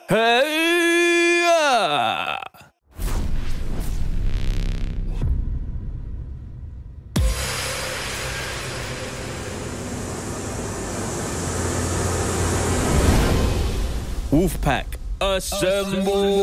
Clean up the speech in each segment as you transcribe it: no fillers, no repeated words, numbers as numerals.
Hey! Wolfpack, assemble!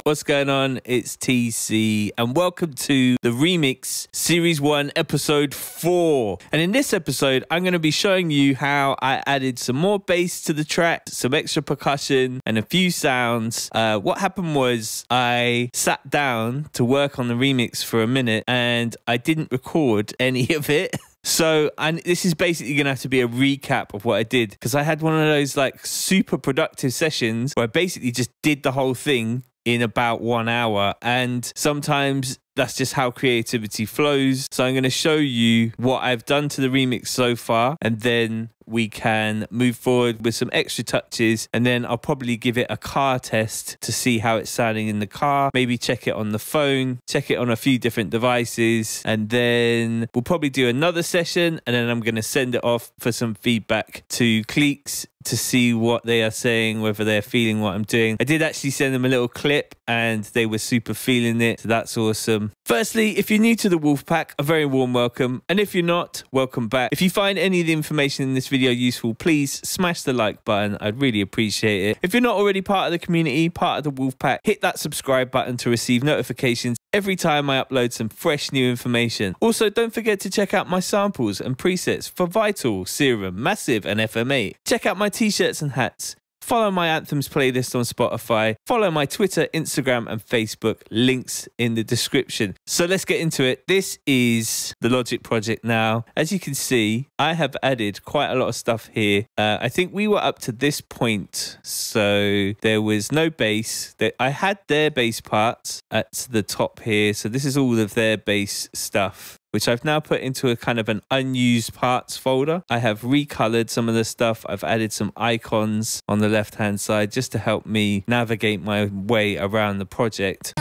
What's going on? It's TC and welcome to the Remix Series 1 Episode 4. And in this episode, I'm going to be showing you how I added some more bass to the track, some extra percussion and a few sounds. What happened was I sat down to work on the remix for a minute and I didn't record any of it. So, and this is basically going to have to be a recap of what I did because I had one of those like super productive sessions where I basically just did the whole thing in about 1 hour, and sometimes that's just how creativity flows. So I'm going to show you what I've done to the remix so far, and then we can move forward with some extra touches, and then I'll probably give it a car test to see how it's sounding in the car, maybe check it on the phone, check it on a few different devices, and then we'll probably do another session, and then I'm going to send it off for some feedback to Cliques to see what they are saying, whether they're feeling what I'm doing. I did actually send them a little clip and they were super feeling it, so that's awesome. Firstly, if you're new to the Wolfpack, a very warm welcome, and if you're not, welcome back. If you find any of the information in this video useful, please smash the like button. I'd really appreciate it. If you're not already part of the community, part of the Wolfpack, hit that subscribe button to receive notifications every time I upload some fresh new information. Also, don't forget to check out my samples and presets for Vital, Serum, Massive and FMA. Check out my t-shirts and hats. Follow my Anthems playlist on Spotify. Follow my Twitter, Instagram and Facebook. Links in the description. So let's get into it. This is the Logic project now. As you can see, I have added quite a lot of stuff here. I think we were up to this point. So there was no bass. I had their bass parts at the top here. So this is all of their bass stuff, which I've now put into a kind of an unused parts folder. I have recolored some of the stuff. I've added some icons on the left-hand side just to help me navigate my way around the project.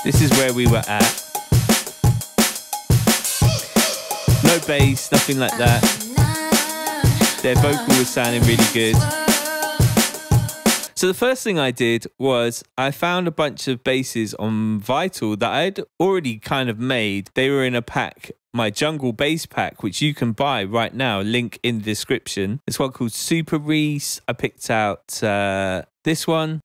This is where we were at. No bass, nothing like that. Their vocal was sounding really good. So the first thing I did was I found a bunch of basses on Vital that I'd already kind of made. They were in a pack, my Jungle Bass pack, which you can buy right now, link in the description. This one called Super Reese. I picked out this one,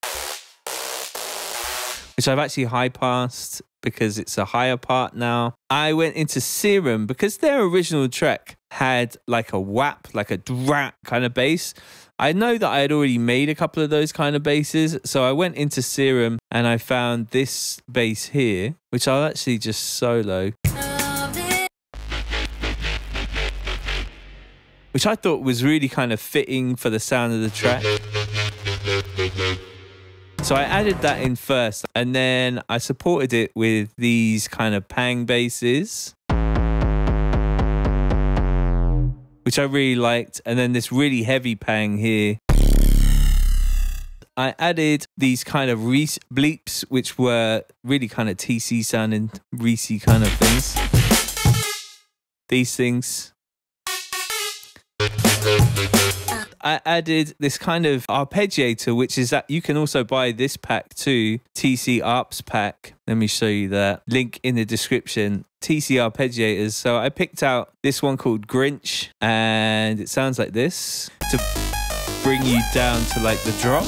which I've actually high passed because it's a higher part now. I went into Serum because their original track had like a whap, like a drat kind of bass. I know that I had already made a couple of those kind of basses, so I went into Serum and I found this bass here, which I'll actually just solo, which I thought was really kind of fitting for the sound of the track. So I added that in first, and then I supported it with these kind of pang basses, which I really liked, and then this really heavy pang here. I added these kind of bleeps, which were really kind of TC sounding, Reese kind of things. These things. I added this kind of arpeggiator, which is that you can also buy this pack too, TC Arps pack. Let me show you that. Link in the description. TC arpeggiators. So I picked out this one called Grinch, and it sounds like this to bring you down to like the drop.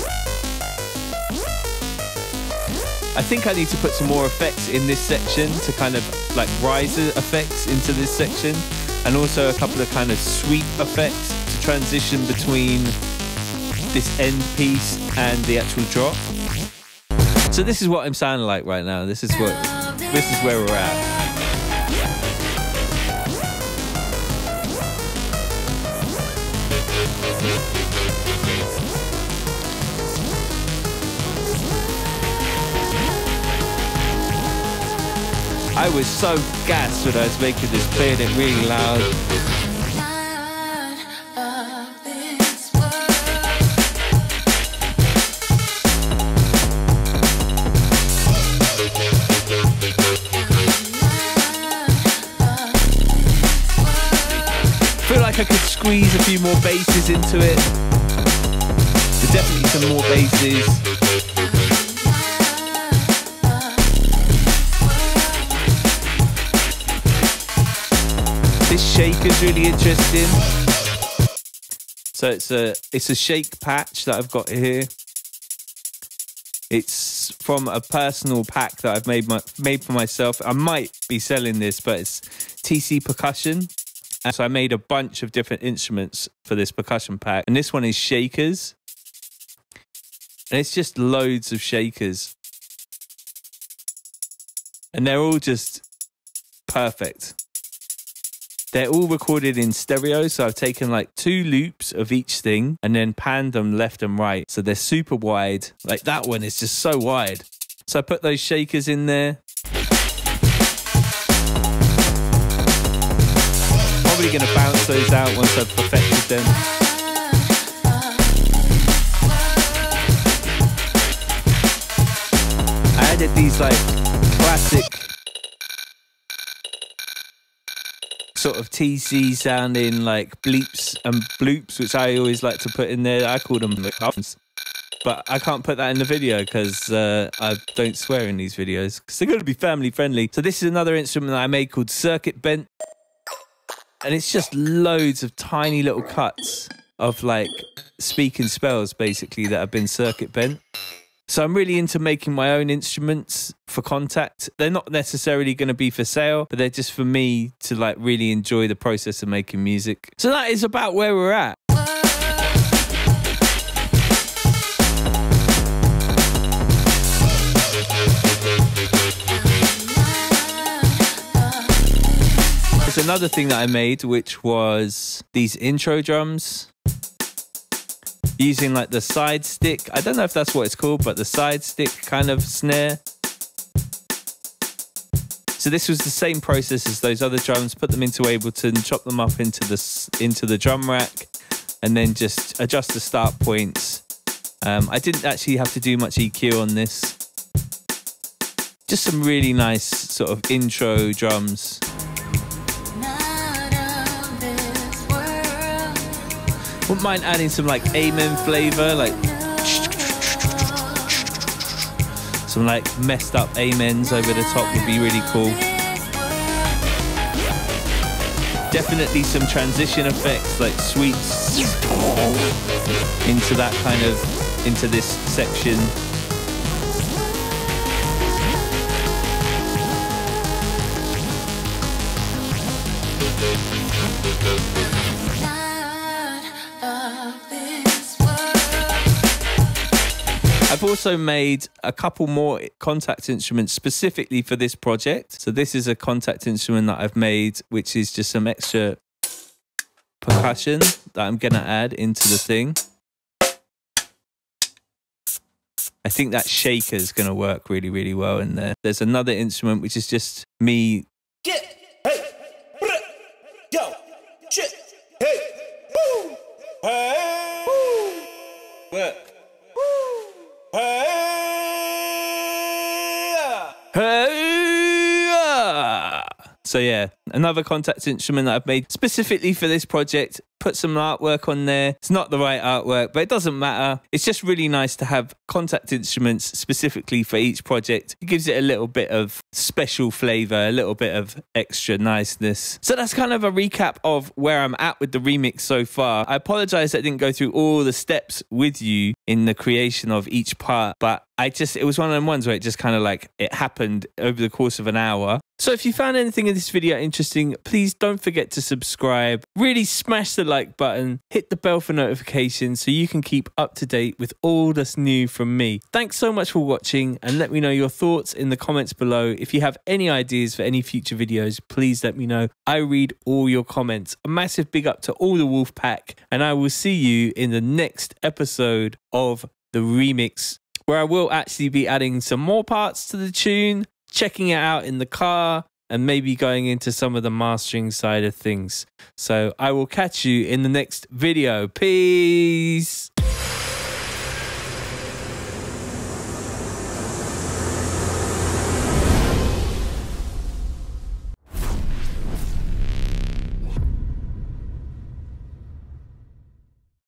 I think I need to put some more effects in this section to kind of like riser effects into this section, and also a couple of kind of sweep effects to transition between this end piece and the actual drop. So this is what I'm sounding like right now. This is where we're at. I was so gassed when I was making this, playing it really loud. like I could squeeze a few more basses into it. There's definitely some more basses. This shaker's really interesting. So it's a shake patch that I've got here. It's from a personal pack that I've made for myself. I might be selling this, but it's TC percussion. And so I made a bunch of different instruments for this percussion pack. And this one is shakers. And it's just loads of shakers. And they're all just perfect. They're all recorded in stereo, so I've taken like 2 loops of each thing and then panned them left and right. So they're super wide. Like that one is just so wide. So I put those shakers in there. Probably going to bounce those out once I've perfected them. I added these like classic sort of TC sounding like bleeps and bloops, which I always like to put in there. I call them McCuffs, but I can't put that in the video because I don't swear in these videos because they're going to be family friendly. So this is another instrument that I made called Circuit Bent, and it's just loads of tiny little cuts of like speaking spells basically that have been circuit bent. So I'm really into making my own instruments for Contact. They're not necessarily going to be for sale, but they're just for me to like really enjoy the process of making music. So that is about where we're at. There's another thing that I made, which was these intro drums. Using like the side stick, I don't know if that's what it's called, but the side stick kind of snare. So this was the same process as those other drums. Put them into Ableton, chop them up into the drum rack, and then just adjust the start points. I didn't actually have to do much EQ on this. Just some really nice sort of intro drums. Wouldn't mind adding some like amen flavor, like some like messed up amens over the top would be really cool. Definitely some transition effects like sweeps into that kind of, into this section. I've also made a couple more Contact instruments specifically for this project. So this is a Contact instrument that I've made, which is just some extra percussion that I'm going to add into the thing. I think that shaker is going to work really, really well in there. There's another instrument, which is just me. Get, hey, yo, shit, hey, woo, hey, woo, work. So yeah, another Contact instrument that I've made specifically for this project. Put some artwork on there. It's not the right artwork, but it doesn't matter. It's just really nice to have Contact instruments specifically for each project. It gives it a little bit of special flavor, a little bit of extra niceness. So that's kind of a recap of where I'm at with the remix so far. I apologize that I didn't go through all the steps with you in the creation of each part, but it was one of them ones where it just kind of like, it happened over the course of an hour. So if you found anything in this video interesting, please don't forget to subscribe. Really smash the like button, hit the bell for notifications so you can keep up to date with all that's new from me. Thanks so much for watching, and let me know your thoughts in the comments below. If you have any ideas for any future videos, please let me know. I read all your comments. A massive big up to all the WOLFPACK, and I will see you in the next episode of the remix, where I will actually be adding some more parts to the tune, checking it out in the car, and maybe going into some of the mastering side of things. So I will catch you in the next video. Peace.